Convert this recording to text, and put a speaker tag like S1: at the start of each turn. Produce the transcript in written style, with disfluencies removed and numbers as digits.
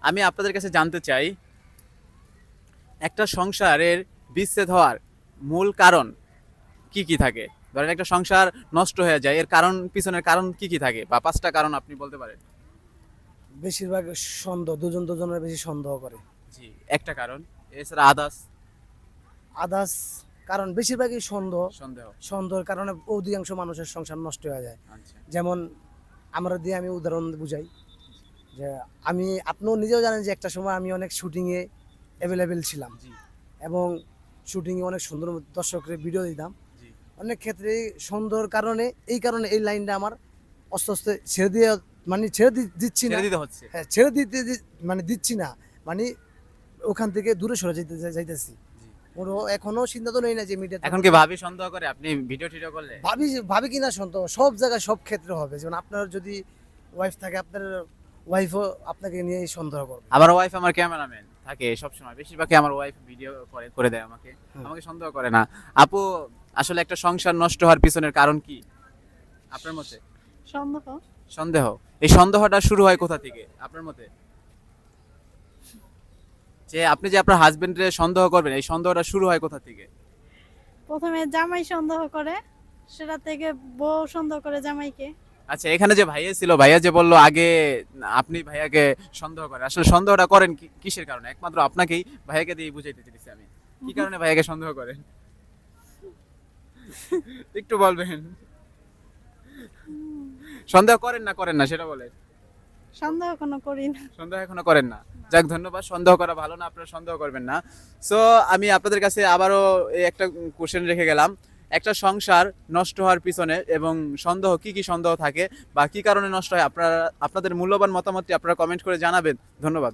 S1: আমি আপনাদের কাছে জানতে চাই, একটা সংসারের বিচ্ছেদ হওয়ার মূল কারণ কি কি থাকে? ধরেন একটা সংসার নষ্ট হয়ে যায়, এর কারণ, পিছনের কারণ কি কি থাকে, বা 5টা কারণ আপনি বলতে পারেন।
S2: বেশিরভাগ সন্দেহ, দুজন দুজনের বেশি সন্দেহ করে।
S1: জি, একটা কারণ। এছাড়া আদার্স
S2: আদার্স কারণ বেশিরভাগই সন্দেহ।
S1: সন্দেহ।
S2: সন্দেহের কারণে অধিকাংশ মানুষের সংসার নষ্ট হয়ে যায়।
S1: আচ্ছা।
S2: যেমন আমি উদাহরণ বুঝাই যে আপনিও নিজেও জানেন যে একটা সময় আমি অনেক শুটিংয়ে অ্যাভেলেবেল ছিলাম
S1: জি।
S2: এবং শুটিংয়ে অনেক সুন্দর দর্শকদের ভিডিও দিতাম।
S1: জি।
S2: অনেক ক্ষেত্রে সন্দেহের কারণে এই লাইনটা আমার আস্তে আস্তে ছেড়ে দিয়ে দিচ্ছি না।
S1: ছেড়ে দিতে হচ্ছে।
S2: হ্যাঁ, দিচ্ছি না, মানে ওখান থেকে দূরে সরে যাইতেছি।
S1: জি।
S2: ওরও এখনো চিন্তা তো নেই না যে মিডিয়াতে
S1: এখন কি ভাবি সন্দেহ করে আপনি ভিডিও টিডিও করলে?
S2: ভাবি কিনা সন্দেহ সব জায়গায় সব ক্ষেত্রে হবে। যেমন আপনার যদি ওয়াইফ থাকে, আপনার ওয়াইফও আপনাকে নিয়ে সন্দেহ করবে।
S1: আমার ওয়াইফ আমার ক্যামেরাম্যান থাকে সব সময়, বেশিরভাগই আমার ওয়াইফ ভিডিও করে করে দেয় আমাকে।
S2: হুম।
S1: আমাকে সন্দেহ করে না। আপু, আসলে একটা সংসার নষ্ট হওয়ার পিছনের কারণ কি আপনার মতে?
S3: সন্দেহ।
S1: সন্দেহ। এই সন্দেহটা শুরু হয় কোথা থেকে আপনার মতে? যে আপনি যে আপনার হাজবেন্ডে সন্দেহ করবেন, এই সন্দেহটা শুরু হয় কোথা থেকে?
S3: প্রথমে জামাই সন্দেহ করে, সেটা থেকে বউ সন্দেহ করে জামাইকে।
S1: আচ্ছা, এখানে যে ভাইয়া ছিল, ভাইয়া যে বললো আগে আপনি ভাইয়াকে সন্দেহ করেন, আসলে সন্দেহটা করেন কিসের কারণে? একমাত্র আপনাকেই, ভাইয়াকে দিয়ে বুঝাইতে চাইছি আমি। কি কারণে ভাইয়াকে সন্দেহ করেন? একটু বলবেন। সন্দেহ করেন না করেন না সেটা বলেন।
S3: সন্দেহ কোনো করি না।
S1: সন্দেহ এখনো করেন না? যাক, ধন্যবাদ। সন্দেহ করা ভালো না, আপনারা সন্দেহ করবেন না। সো আমি আপনাদের কাছে আবারও এই একটা কোশ্চেন রেখে গেলাম, একটা সংসার নষ্ট হওয়ার পিছনে এবং সন্দেহ, কি কি সন্দেহ থাকে বা কি কারণে নষ্ট হয়, আপনারা আপনাদের মূল্যবান মতামতটি আপনারা কমেন্ট করে জানাবেন। ধন্যবাদ।